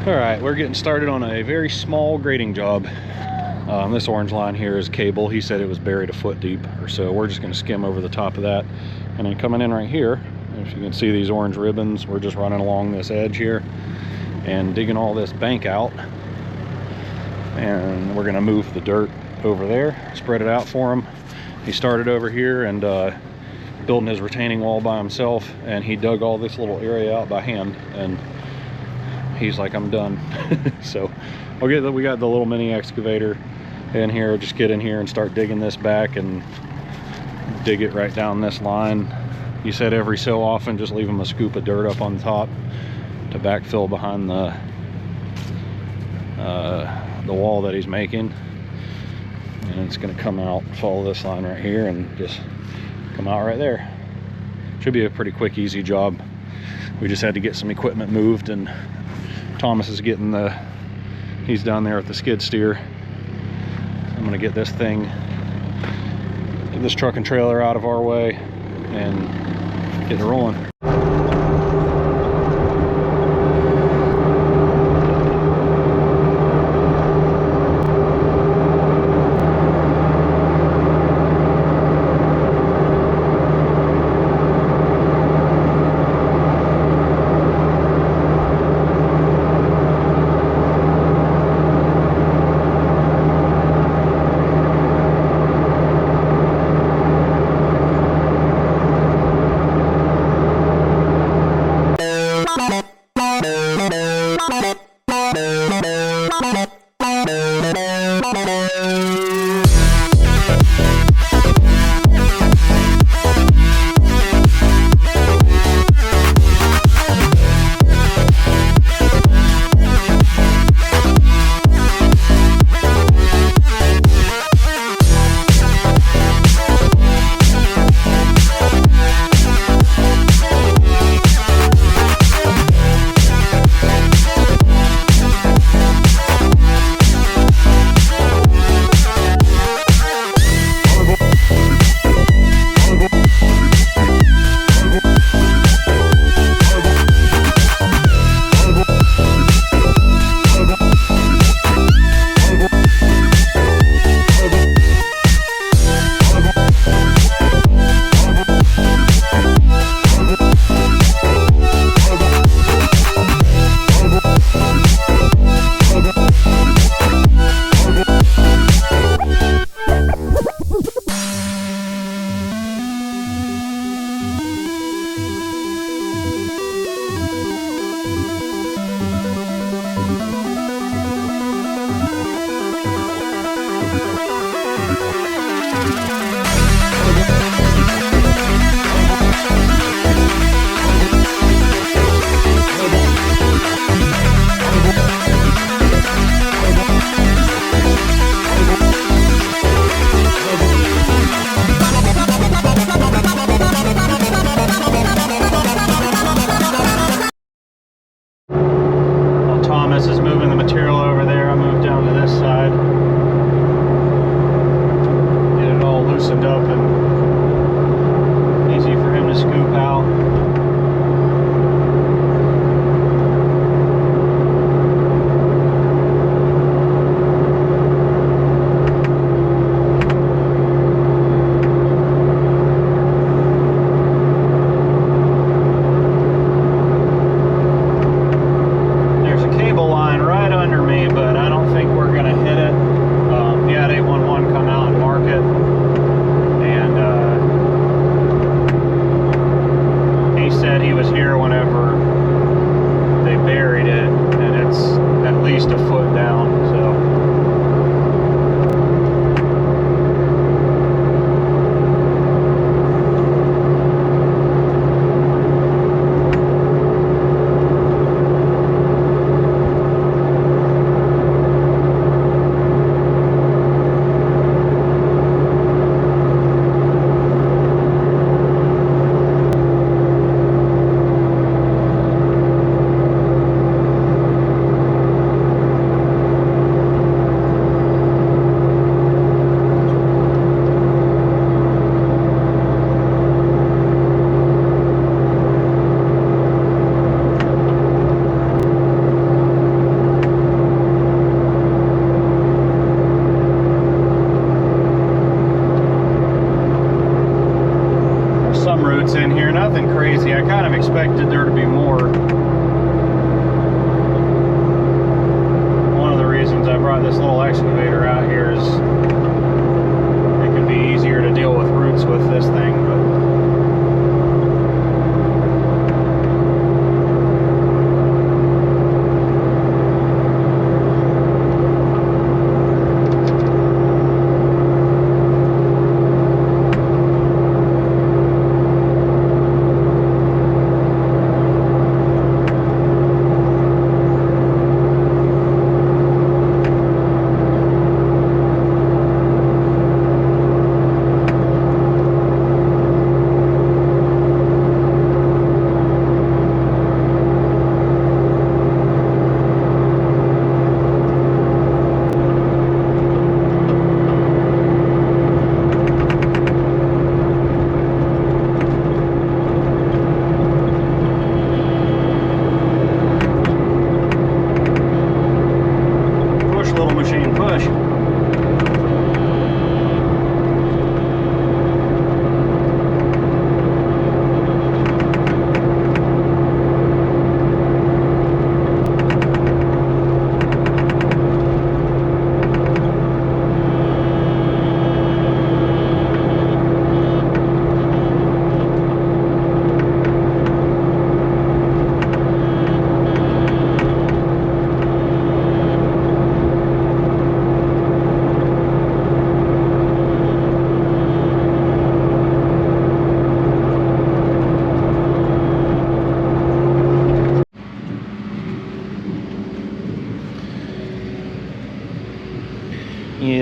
All right, we're getting started on a very small grading job. This orange line here is cable. He said it was buried a foot deep or so. We're just going to skim over the top of that. And then coming in right here, if you can see these orange ribbons, we're just running along this edge here and digging all this bank out. And we're going to move the dirt over there, spread it out for him. He started over here and building his retaining wall by himself, and he dug all this little area out by hand, and he's like, I'm done. So we got the little mini excavator in here. Just get in here and start digging this back and dig it right down this line. He said every so often just leave him a scoop of dirt up on top to backfill behind the wall that he's making. And it's going to come out, follow this line right here, and just come out right there. Should be a pretty quick, easy job. We just had to get some equipment moved, and Thomas is getting he's down there with the skid steer. I'm gonna get this truck and trailer out of our way and get it rolling. in here, nothing crazy. I kind of expected there to be more. One of the reasons I brought this little excavator out here is it can be easier to deal with roots with this thing, but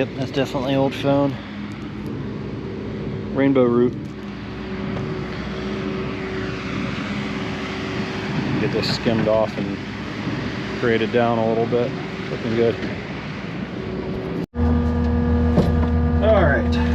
yep, that's definitely old phone. Rainbow root. Get this skimmed off and graded down a little bit. Looking good. All right.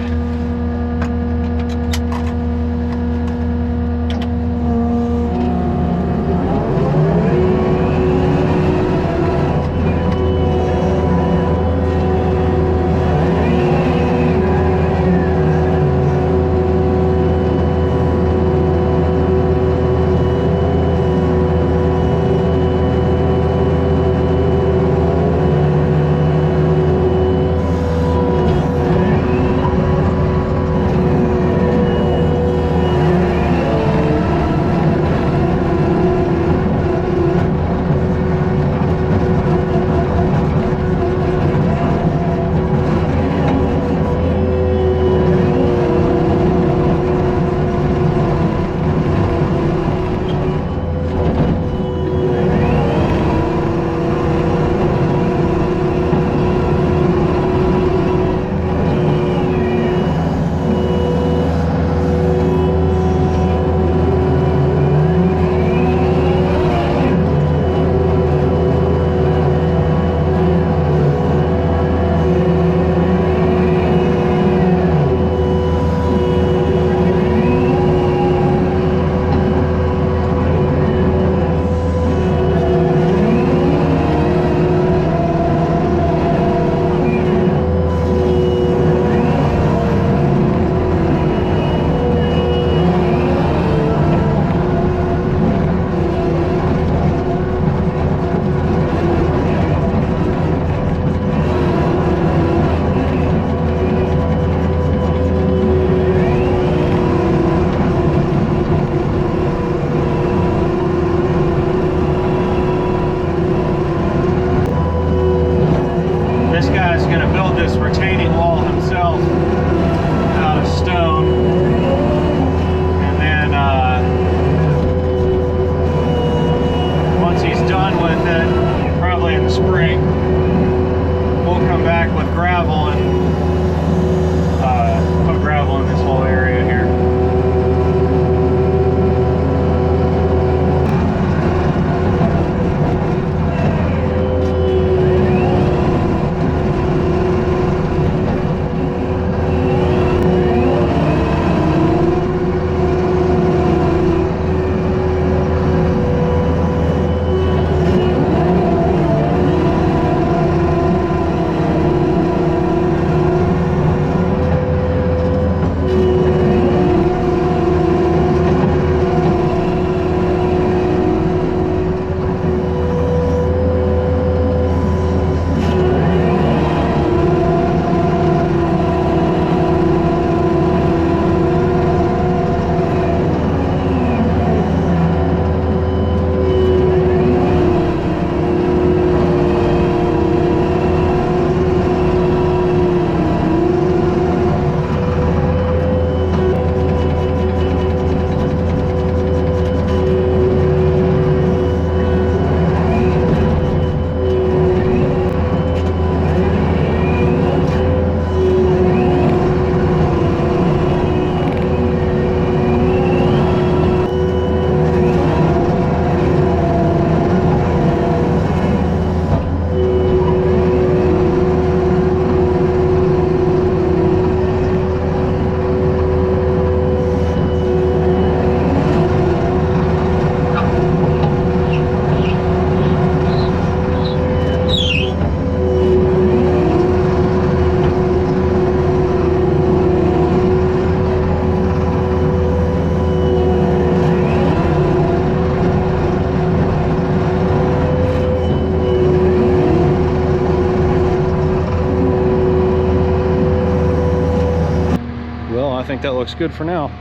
looks good for now.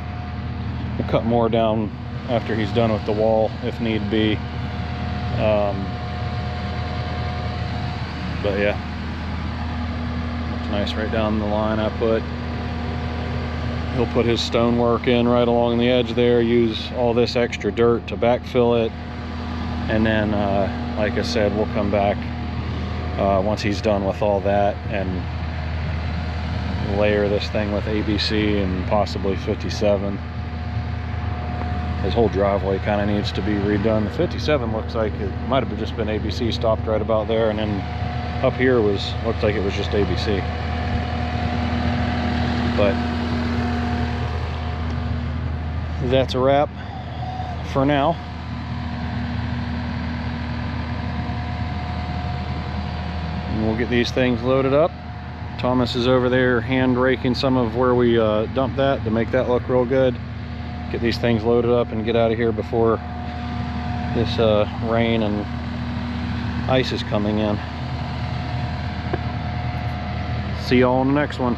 We'll cut more down after he's done with the wall if need be. But yeah, looks nice right down the line I put. He'll put his stonework in right along the edge there, use all this extra dirt to backfill it, and then like I said, we'll come back once he's done with all that and layer this thing with ABC and possibly 57. His whole driveway kind of needs to be redone. The 57 looks like it might have just been ABC, stopped right about there, and then up here looked like it was just ABC. But that's a wrap for now. And we'll get these things loaded up. Thomas is over there hand raking some of where we dumped that to make that look real good. Get these things loaded up and get out of here before this rain and ice is coming in. See y'all on the next one.